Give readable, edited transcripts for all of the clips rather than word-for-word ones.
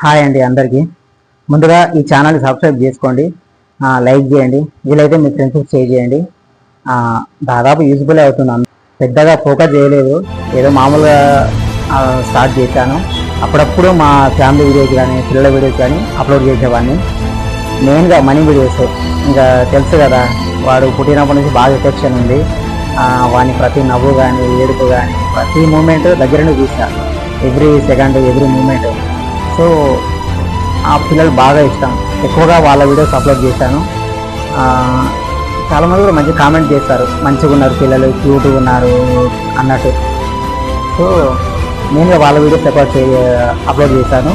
Hi అండి అందరికీ. ముందుగా ఈ ఛానల్ని సబ్స్క్రైబ్ చేసుకోండి, లైక్ చేయండి, వీలైతే మీ ఫ్రెండ్స్కి షేర్ చేయండి. దాదాపు యూజ్ఫుల్ అవుతుంది. పెద్దగా ఫోకస్ చేయలేదు, ఏదో మామూలుగా స్టార్ట్ చేశాను. అప్పుడప్పుడు మా ఫ్యామిలీ వీడియోస్ కానీ పిల్లల వీడియోస్ కానీ అప్లోడ్ చేసేవాడిని. మెయిన్గా మనీ వీడియోస్. ఇంకా తెలుసు కదా, వాడు పుట్టినప్పటి నుంచి బాగా ఎఫెక్షన్ ఉంది. వాని ప్రతి నవ్వు కానీ ఏడుపు కానీ ప్రతి మూమెంట్ దగ్గరనే చూశాను. Every second every moment. So ఆ పిల్లలు బాగా ఇష్టం, ఎక్కువగా వాళ్ళ వీడియోస్ అప్లోడ్ చేశాను. చాలామంది కూడా మంచి కామెంట్ చేస్తారు, మంచిగా ఉన్నారు పిల్లలు, క్యూట్గా ఉన్నారు అన్నట్టు. సో నేను వాళ్ళ వీడియోస్ అప్లోడ్ చేశాను.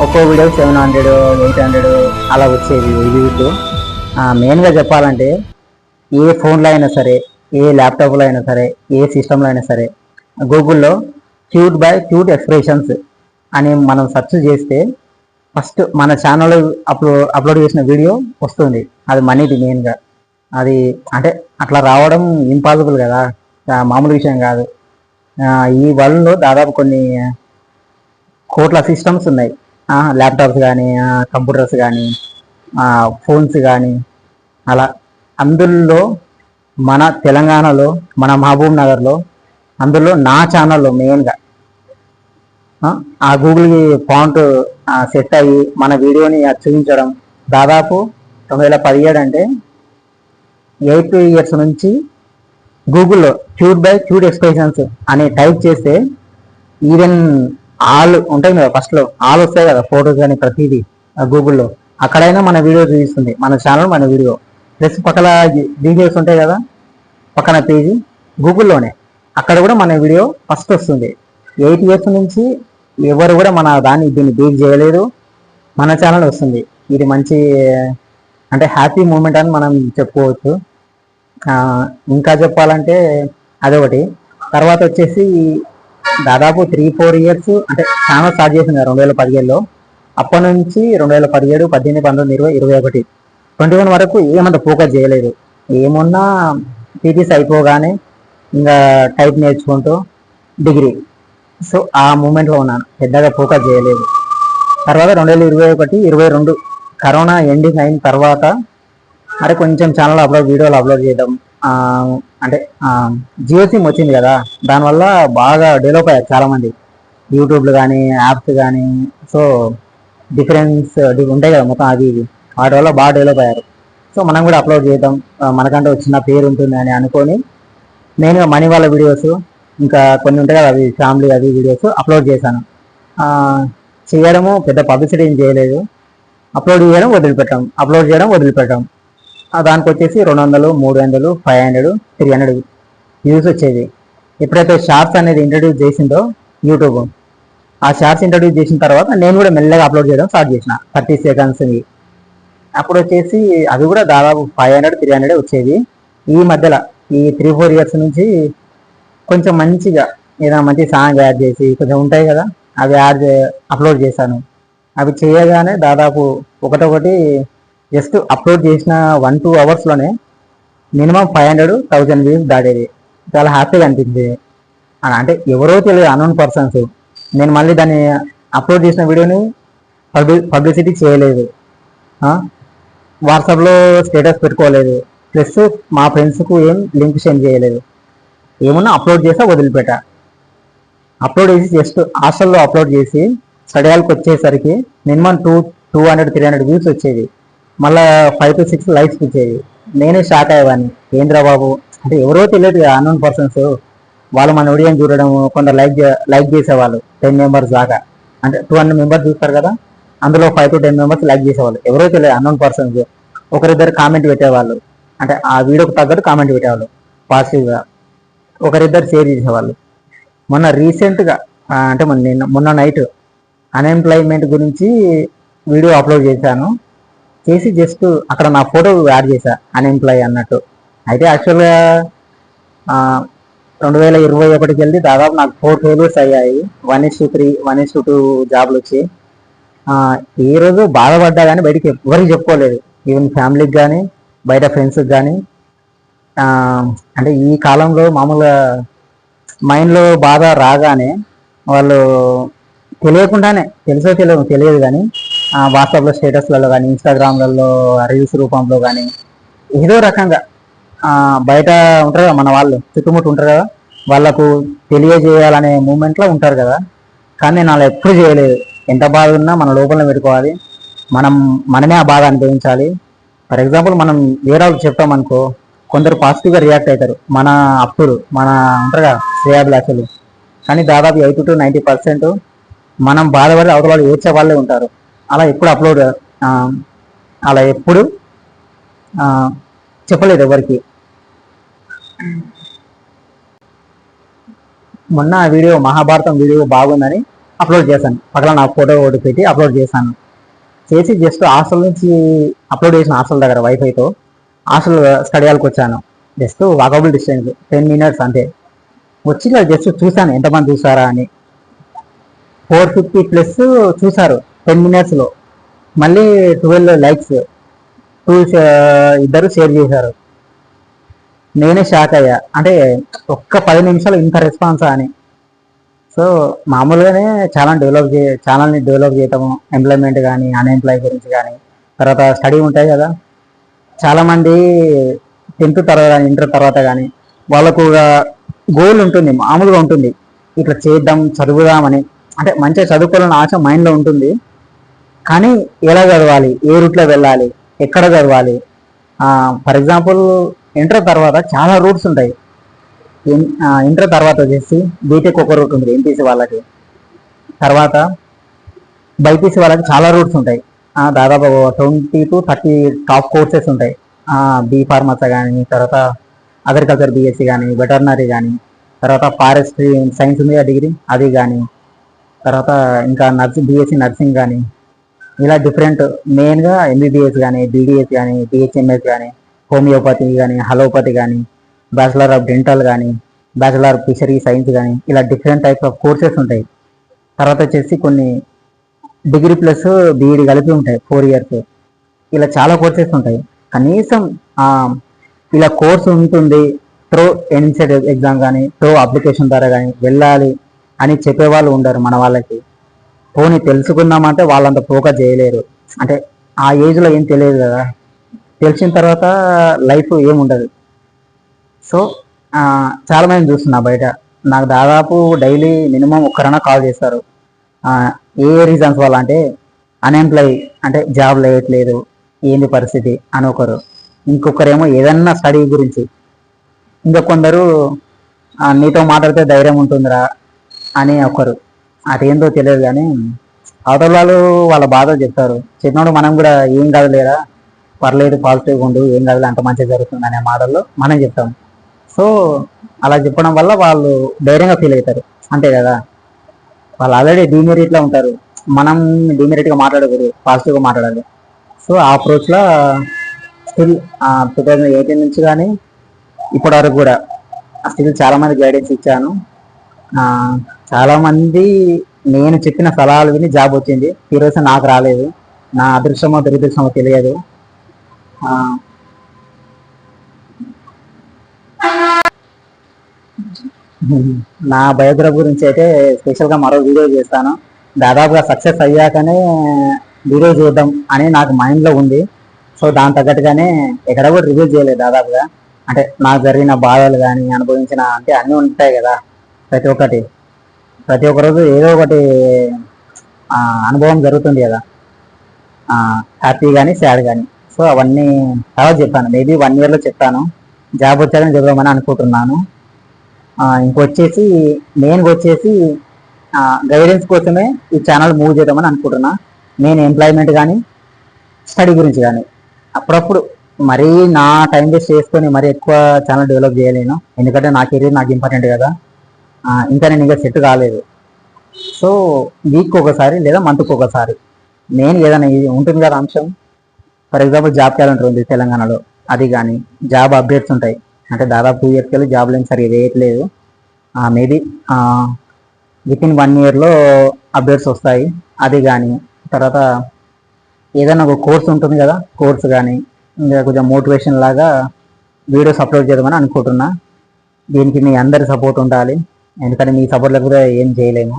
ఒక్కో వీడియో 700 800 అలా వచ్చేది వ్యూస్. మెయిన్గా చెప్పాలంటే ఏ ఫోన్లో అయినా సరే, ఏ ల్యాప్టాప్లో అయినా సరే, ఏ సిస్టంలో అయినా సరే, గూగుల్లో క్యూట్ ఎక్స్ప్రెషన్స్ అని మనం సెర్చ్ చేస్తే ఫస్ట్ మన ఛానల్ అప్లోడ్ చేసిన వీడియో వస్తుంది. అది మనీది మెయిన్గా. అది అంటే అట్లా రావడం ఇంపాసిబుల్ కదా, మామూలు విషయం కాదు. ఈ వరల్డ్లో దాదాపు కొన్ని కోట్ల సిస్టమ్స్ ఉన్నాయి. ల్యాప్టాప్స్ కానీ, కంప్యూటర్స్ కానీ, ఫోన్స్ కానీ, అలా. అందులో మన తెలంగాణలో, మన మహబూబ్ నగర్లో, అందులో నా ఛానల్లో మెయిన్గా ఆ గూగుల్కి ఫాంట్ సెట్ అయ్యి మన వీడియోని చూపించడం. దాదాపు 2017 అంటే 8 years నుంచి గూగుల్లో క్యూట్ ఎక్స్ప్రెషన్స్ అని టైప్ చేస్తే ఈవెన్ ఆల్ ఉంటాయి కదా, ఫస్ట్లో ఆల్ వస్తాయి కదా ఫొటోస్ కానీ ప్రతిదీ గూగుల్లో. అక్కడైనా మన వీడియో చూపిస్తుంది, మన ఛానల్ మన వీడియో. ప్లస్ పక్కన డీటెయిల్స్ ఉంటాయి కదా, పక్కన పేజీ గూగుల్లోనే, అక్కడ కూడా మన వీడియో ఫస్ట్ వస్తుంది. 8 years నుంచి ఎవరు కూడా దీన్ని బీట్ చేయలేదు, మన ఛానల్ వస్తుంది. ఇది మంచి అంటే హ్యాపీ మూమెంట్ అని మనం చెప్పుకోవచ్చు. ఇంకా చెప్పాలంటే అదొకటి. తర్వాత వచ్చేసి దాదాపు 3-4 years అంటే ఛానల్ స్టార్ట్ చేసింది 2017లో. అప్పటి నుంచి 2017, 18, 19, 20, 21, 21 వరకు ఏమంత ఫోకస్ చేయలేదు. ఏమున్నా టీటీసీ అయిపోగానే ఇంకా టైప్ నేర్చుకుంటూ డిగ్రీ. సో ఆ మూమెంట్లో ఉన్నాను, పెద్దగా ఫోకస్ చేయలేదు. తర్వాత 2021, 22 కరోనా ఎండింగ్ అయిన తర్వాత అరే కొంచెం ఛానల్ వీడియోలు అప్లోడ్ చేయడం. అంటే జియో సిమ్ వచ్చింది కదా, దానివల్ల బాగా డెవలప్ అయ్యారు చాలామంది, యూట్యూబ్లు కానీ యాప్స్ కానీ. సో డిఫరెన్స్ ఉంటాయి కదా మొత్తం, అది ఇది వాటి వల్ల బాగా డెవలప్ అయ్యారు. సో మనం కూడా అప్లోడ్ చేద్దాం, మనకంటే వచ్చిన పేరు ఉంటుంది అని అనుకొని నేను మనీ వాళ్ళ వీడియోస్, ఇంకా కొన్ని ఉంటాయి కదా అవి ఫ్యామిలీ అవి వీడియోస్ అప్లోడ్ చేశాను. చేయడము పెద్ద పబ్లిసిటీ ఏం చేయలేదు, అప్లోడ్ చేయడం వదిలిపెట్టాం. దానికి వచ్చేసి 200, 300, 500, 300 వ్యూస్ వచ్చేది. ఎప్పుడైతే షార్ట్స్ అనేది ఇంట్రడ్యూస్ చేసిందో యూట్యూబ్, ఆ షార్ట్స్ ఇంట్రడ్యూస్ చేసిన తర్వాత నేను కూడా మెల్లగా అప్లోడ్ చేయడం స్టార్ట్ చేసిన 30 seconds. అప్పుడు వచ్చేసి అవి కూడా దాదాపు 500, 300 వచ్చేది. ఈ మధ్యలో ఈ 3-4 years నుంచి కొంచెం మంచిగా ఏదైనా మంచి సాంగ్ యాడ్ చేసి కొంచెం ఉంటాయి కదా, అవి అప్లోడ్ చేశాను. అవి చేయగానే దాదాపు ఒకటొకటి జస్ట్ అప్లోడ్ చేసిన 1-2 hours మినిమం 500-1000 వ్యూస్ దాటేది. చాలా హ్యాపీగా అనిపించింది. అంటే ఎవరో తెలియదు, అన్నోన్ పర్సన్స్. నేను మళ్ళీ దాన్ని అప్లోడ్ చేసిన వీడియోని పబ్లిసిటీ చేయలేదు, వాట్సాప్లో స్టేటస్ పెట్టుకోలేదు, ప్లస్ మా ఫ్రెండ్స్కు ఏం లింక్ సెండ్ చేయలేదు. ఏమన్నా అప్లోడ్ చేసా వదిలిపెట్టా. అప్లోడ్ చేసి జస్ట్ హాస్టల్లో అప్లోడ్ చేసి స్టడీ హాల్కి వచ్చేసరికి మినిమం 200-300 వ్యూస్ వచ్చేది. మళ్ళీ 5-6 లైక్స్ వచ్చేది. నేనే షాక్ అయ్యేవాడిని, ఏంద్రా బాబు, అంటే ఎవరో తెలియదు అన్నోన్ పర్సన్స్ వాళ్ళు మన వీడియోని చూడడం. కొందరు లైక్ చేసేవాళ్ళు 10 members దాకా, అంటే 200 members చూస్తారు కదా, అందులో 5-10 members లైక్ చేసేవాళ్ళు, ఎవరో తెలియదు అన్నోన్ పర్సన్స్. ఒకరిద్దరు కామెంట్ పెట్టేవాళ్ళు, అంటే ఆ వీడియోకి తగ్గట్టు కామెంట్ పెట్టేవాళ్ళు పాజిటివ్గా. ఒకరిద్దరు షేర్ చేసేవాళ్ళు. మొన్న రీసెంట్గా అంటే మొన్న నైట్ అన్ఎంప్లాయ్మెంట్ గురించి వీడియో అప్లోడ్ చేశాను. చేసి జస్ట్ అక్కడ నా ఫోటో యాడ్ చేశా, అన్ఎంప్లాయ్ అన్నట్టు. అయితే యాక్చువల్గా 2021కి వెళ్ళి దాదాపు నాకు 4 failures అయ్యాయి. 1:3, 1:2 జాబ్లు వచ్చి. ఏ రోజు బాధపడ్డా కానీ బయటికి ఎవరికి చెప్పుకోలేదు, ఈవెన్ ఫ్యామిలీకి కానీ బయట ఫ్రెండ్స్కి కానీ. అంటే ఈ కాలంలో మామూలుగా మైండ్లో బాధ రాగానే వాళ్ళు తెలియకుండానే తెలుసో తెలియదు కానీ వాట్సాప్లో స్టేటస్లలో కానీ ఇన్స్టాగ్రామ్లలో రీల్స్ రూపంలో కానీ ఏదో రకంగా బయట ఉంటారు కదా మన వాళ్ళు చుట్టుముట్టు ఉంటారు కదా వాళ్ళకు తెలియజేయాలనే మూమెంట్లో ఉంటారు కదా. కానీ నేను అలా ఎప్పుడు చేయలేదు. ఎంత బాధ ఉన్నా మన లోపల పెట్టుకోవాలి, మనమే ఆ బాధ అనుభవించాలి. ఫర్ ఎగ్జాంపుల్ మనం వేరే వాళ్ళకి చెప్తామనుకో, కొందరు పాజిటివ్గా రియాక్ట్ అవుతారు మన మన ఉంటారు కదా శ్రేయాభిలాషులు. కానీ దాదాపు 80 to 90% మనం బాధపడి అవతల వాళ్ళు ఏడ్చే వాళ్ళే ఉంటారు. అలా ఎప్పుడు అలా ఎప్పుడు చెప్పలేదు ఎవరికి. మొన్న ఆ వీడియో మహాభారతం వీడియో బాగుందని అప్లోడ్ చేశాను. పక్కన నా ఫోటో ఒకటి పెట్టి అప్లోడ్ చేశాను. చేసి జస్ట్ హాస్టల్ నుంచి అప్లోడ్ చేసిన హాస్టల్ దగ్గర వైఫైతో హాస్టల్ స్టడీ హాల్కి వచ్చాను. జస్ట్ వాకబుల్ డిస్టెన్స్ 10 minutes అంతే. వచ్చి జస్ట్ చూశాను ఎంతమంది చూసారా అని. 450+ చూసారు 10 minutesలో. మళ్ళీ 12 likes, ఇద్దరు షేర్ చేశారు. నేనే షాక్ అయ్యా, అంటే ఒక్క 10 నిమిషాలు ఇంత రెస్పాన్సా అని. సో మామూలుగానే ఛానల్ని డెవలప్ చేయటము, ఎంప్లాయ్మెంట్ కానీ అన్ఎంప్లాయ్ గురించి కానీ, తర్వాత స్టడీ ఉంటాయి కదా. చాలామంది 10th తర్వాత ఇంటర్ తర్వాత కానీ వాళ్ళకు గోల్ ఉంటుంది, మామూలుగా ఉంటుంది, ఇట్లా చేద్దాం చదువుదామని, అంటే మంచిగా చదువుకోవాలని ఆశ మైండ్లో ఉంటుంది. కానీ ఎలా చదవాలి, ఏ రూట్లో వెళ్ళాలి, ఎక్కడ చదవాలి. ఫర్ ఎగ్జాంపుల్ ఇంటర్ తర్వాత చాలా రూట్స్ ఉంటాయి. ఇంటర్ తర్వాత వచ్చేసి బీటెక్ ఒక రూట్ ఉంటుంది ఎంపీసీ వాళ్ళకి, తర్వాత బైపీసీ వాళ్ళకి చాలా రూట్స్ ఉంటాయి. దాదాపు 20 to 30 టాప్ కోర్సెస్ ఉంటాయి. బీ ఫార్మసీ కానీ, తర్వాత అగ్రికల్చర్ బీఎస్సీ కానీ, వెటర్నరీ కానీ, తర్వాత ఫారెస్ట్రీ సైన్స్ ఉంది డిగ్రీ అది కానీ, తర్వాత ఇంకా బీఎస్సీ నర్సింగ్ కానీ, ఇలా డిఫరెంట్ మెయిన్గా ఎంబీబీఎస్ కానీ, బీడీఎస్ కానీ, బిహెచ్ఎంఎస్ కానీ, హోమియోపతి కానీ, అలోపతి కానీ, బ్యాచిలర్ ఆఫ్ డెంటల్ కానీ, బ్యాచిలర్ ఆఫ్ ఫిషరీ సైన్స్ కానీ, ఇలా డిఫరెంట్ టైప్స్ ఆఫ్ కోర్సెస్ ఉంటాయి. తర్వాత వచ్చేసి కొన్ని డిగ్రీ ప్లస్ బీఈడి కలిపి ఉంటాయి 4 years. ఇలా చాలా కోర్సెస్ ఉంటాయి. కనీసం ఇలా కోర్సు ఉంటుంది త్రో ఎన్సెట్ ఎగ్జామ్ కానీ, త్రో అప్లికేషన్ ద్వారా కానీ వెళ్ళాలి అని చెప్పేవాళ్ళు ఉండరు మన వాళ్ళకి. పోనీ తెలుసుకుందామంటే వాళ్ళంత ఫోకస్ చేయలేరు. అంటే ఆ ఏజ్లో ఏం తెలియదు కదా, తెలిసిన తర్వాత లైఫ్ ఏముండదు. సో చాలామంది చూస్తున్నా బయట, నాకు దాదాపు డైలీ మినిమం ఒక్కరైనా కాల్ చేస్తారు. ఏ రీజన్స్ వల్ల అంటే అన్ఎంప్లాయ్, అంటే జాబ్ లేయట్లేదు ఏంది పరిస్థితి అని ఒకరు, ఇంకొకరేమో ఏదన్నా స్టడీ గురించి, ఇంకా కొందరు నీతో మాట్లాడితే ధైర్యం ఉంటుందిరా అని ఒకరు. అదేందో తెలియదు కానీ అవతల వాళ్ళు వాళ్ళ బాధ చెప్తారు. చెప్పినప్పుడు మనం కూడా ఏం కాదు లేదా, పర్లేదు పాజిటివ్గా ఉండు, ఏం కాదు అంత మంచిగా జరుగుతుంది అనే మాటల్లో మనం చెప్తాం. సో అలా చెప్పడం వల్ల వాళ్ళు ధైర్యంగా ఫీల్ అవుతారు, అంతే కదా. వాళ్ళు ఆల్రెడీ డీమెరిట్లో ఉంటారు, మనం డీమెరిట్గా మాట్లాడకూడదు, పాజిటివ్గా మాట్లాడాలి. సో ఆ అప్రోచ్లో స్టిల్ 2018 నుంచి కానీ ఇప్పటి వరకు కూడా స్టిల్ చాలామంది గైడెన్స్ ఇచ్చాను. చాలామంది నేను చెప్పిన సలహాలు విని జాబ్ వచ్చింది. ఈరోజు నాకు రాలేదు, నా అదృష్టమో దురదృష్టమో తెలియదు. నా బయోగ్రఫీ గురించి అయితే స్పెషల్గా మరో వీడియో చేస్తాను. దాదాపుగా సక్సెస్ అయ్యాకనే వీడియో చేద్దాం అని నాకు మైండ్లో ఉంది. సో దాని తగ్గట్టుగానే ఎక్కడ కూడా రివ్యూ చేయలేదు దాదాపుగా. అంటే నాకు జరిగిన బాధలు కానీ అనుభవించిన అంటే అన్నీ ఉంటాయి కదా, ప్రతి ఒక్క రోజు ఏదో ఒకటి అనుభవం జరుగుతుంది కదా, హ్యాపీ కానీ సాడ్ కానీ. సో అవన్నీ తర్వాత చెప్తాను, మేబీ 1 yearలో చెప్తాను. జాబ్ వచ్చాకని చెప్దామని అనుకుంటున్నాను. ఇంకొచ్చేసి మెయిన్గా వచ్చేసి గైడెన్స్ కోసమే ఈ ఛానల్ మూవ్ చేద్దామని అనుకుంటున్నా. నేను ఎంప్లాయ్మెంట్ కానీ స్టడీ గురించి కానీ అప్పుడప్పుడు మరీ నా టైం వేస్ట్ చేసుకొని మరీ ఎక్కువ ఛానల్ డెవలప్ చేయలేను, ఎందుకంటే నా కెరీర్ నాకు ఇంపార్టెంట్ కదా. ఇంకా నేను ఇంకా సెట్ కాలేదు. సో వీక్ ఒకసారి లేదా మంత్కి ఒకసారి నేను ఏదైనా ఉంటుంది కదా అంశం, ఫర్ ఎగ్జాంపుల్ జాబ్ క్యాలెండర్ ఉంది తెలంగాణలో, అది కానీ జాబ్ అప్డేట్స్ ఉంటాయి. అంటే దాదాపు 2 years వెళ్ళి జాబ్లు ఏం సరిగ్గా వేయట్లేదు. మేబీ వితిన్ 1 yearలో అప్డేట్స్ వస్తాయి, అది కానీ. తర్వాత ఏదైనా ఒక కోర్స్ ఉంటుంది కదా, కోర్స్ కానీ ఇంకా కొంచెం మోటివేషన్ లాగా వీడియోస్ అప్లోడ్ చేద్దామని అనుకుంటున్నా. దీనికి మీ అందరి సపోర్ట్ ఉండాలి, ఎందుకంటే మీ సపోర్ట్ లేకపోతే ఏం చేయలేము.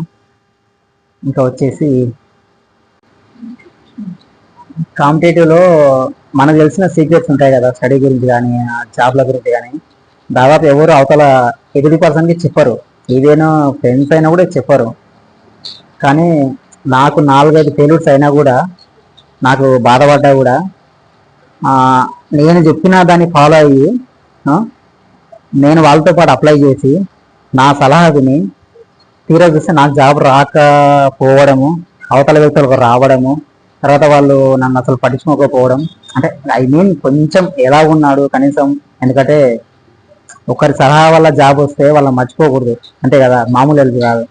ఇంకా వచ్చేసి కాంపిటేటివ్లో మనకు తెలిసిన సీక్రెట్స్ ఉంటాయి కదా, స్టడీ గురించి కానీ జాబ్ల గురించి కానీ దాదాపు ఎవరు అవతల ఎదుటి పర్సన్కి చెప్పరు, ఏదైనా ఫ్రెండ్స్ అయినా కూడా చెప్పరు. కానీ నాకు 4-5 ఫెయిల్యూర్స్ అయినా కూడా, నాకు బాధపడ్డా కూడా నేను చెప్పిన దాన్ని ఫాలో అయ్యి నేను వాళ్ళతో పాటు అప్లై చేసి నా సలహా విని తీరా చూస్తే నాకు జాబ్ రాకపోవడము, అవతల వ్యక్తులకు రావడము, తర్వాత వాళ్ళు నన్ను అసలు పట్టించుకోకపోవడం, అంటే ఐ మీన్ కొంచెం ఎలా ఉన్నాడు కనీసం, ఎందుకంటే ఒకరి సలహా వల్ల జాబ్ వస్తే వాళ్ళని మర్చిపోకూడదు అంతే కదా, మామూలు హెల్ప్ కాదు.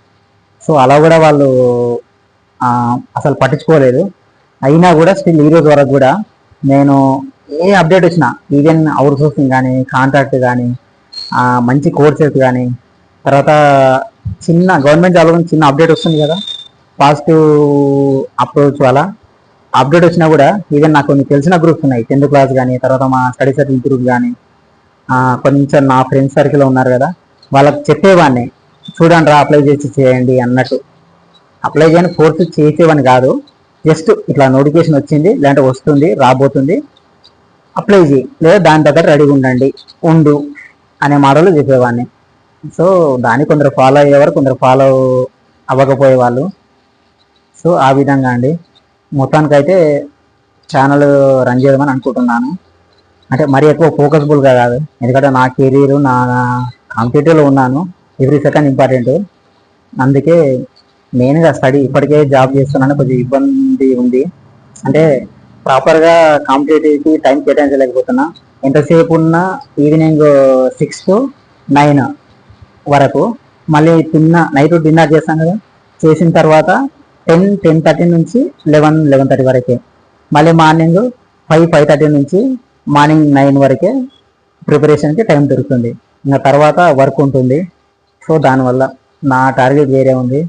సో అలా కూడా వాళ్ళు అసలు పట్టించుకోలేదు. అయినా కూడా స్టిల్ ఈ రోజు వరకు కూడా నేను ఏ అప్డేట్ వచ్చినా, ఈవెన్ అవుట్ సోర్సింగ్ కానీ, కాంట్రాక్ట్ కానీ, మంచి కోర్సెస్ కానీ, తర్వాత చిన్న గవర్నమెంట్ జాబ్ గురించి చిన్న అప్డేట్ వస్తుంది కదా, పాజిటివ్ అప్రోచ్ వల్ల అప్డేట్ వచ్చినా కూడా, ఈవెన్ నాకు కొన్ని తెలిసిన గ్రూప్స్ ఉన్నాయి, 10th క్లాస్ కానీ, తర్వాత మా స్టడీ సర్కిల్ గ్రూప్ కానీ, కొంచెం నా ఫ్రెండ్స్ సర్కిల్ ఉన్నారు కదా, వాళ్ళకి చెప్పేవాడిని, చూడండి రా అప్లై చేసి చేయండి అన్నట్టు. అప్లై చేయని ఫోర్స్ చేసేవాడిని కాదు, జస్ట్ ఇట్లా నోటిఫికేషన్ వచ్చింది, లేదంటే వస్తుంది, రాబోతుంది, అప్లై చేయి, లేదా దాని దగ్గర రెడీగా ఉండు అనే మాటలు చెప్పేవాడిని. సో దాన్ని కొందరు ఫాలో అయ్యేవారు, కొందరు ఫాలో అవ్వకపోయేవాళ్ళు. సో ఆ విధంగా అండి మొత్తానికైతే ఛానల్ రన్ చేయమని అనుకుంటున్నాను. అంటే మరీ ఎక్కువ ఫోకస్ఫుల్గా కాదు, ఎందుకంటే నా కెరీర్, నా కాంపిటేటివ్లో ఉన్నాను, ఎవ్రీ సెకండ్ ఇంపార్టెంట్. అందుకే మెయిన్గా స్టడీ, ఇప్పటికే జాబ్ చేస్తున్నాను, కొంచెం ఇబ్బంది ఉంది, అంటే ప్రాపర్గా కాంపిటేటివ్కి టైం కేటాయించలేకపోతున్నా. ఎంతసేపు ఉన్నా ఈవినింగ్ 6 to 9 వరకు, మళ్ళీ నైట్ డిన్నర్ చేస్తాం కదా, చేసిన తర్వాత 10-10:30 నుంచి 11-11:30 వరకే, మళ్ళీ మార్నింగ్ 5-5:30 నుంచి మార్నింగ్ 9 వరకే ప్రిపరేషన్కి టైం దొరుకుతుంది. ఇంకా తర్వాత వర్క్ ఉంటుంది. సో దానివల్ల నా టార్గెట్ వేరే ఉంది.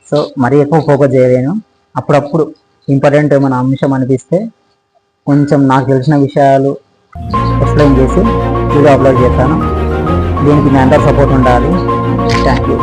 సో మరీ ఎక్కువ ఫోకస్ చేయలేను. అప్పుడప్పుడు ఇంపార్టెంట్ ఏమైనా అంశం అనిపిస్తే కొంచెం నాకు తెలిసిన విషయాలు ఎక్స్ప్లెయిన్ చేసి వీడియో అప్లోడ్ చేస్తాను. దీనికి మీ అందరి సపోర్ట్ ఉండాలి. Thank you.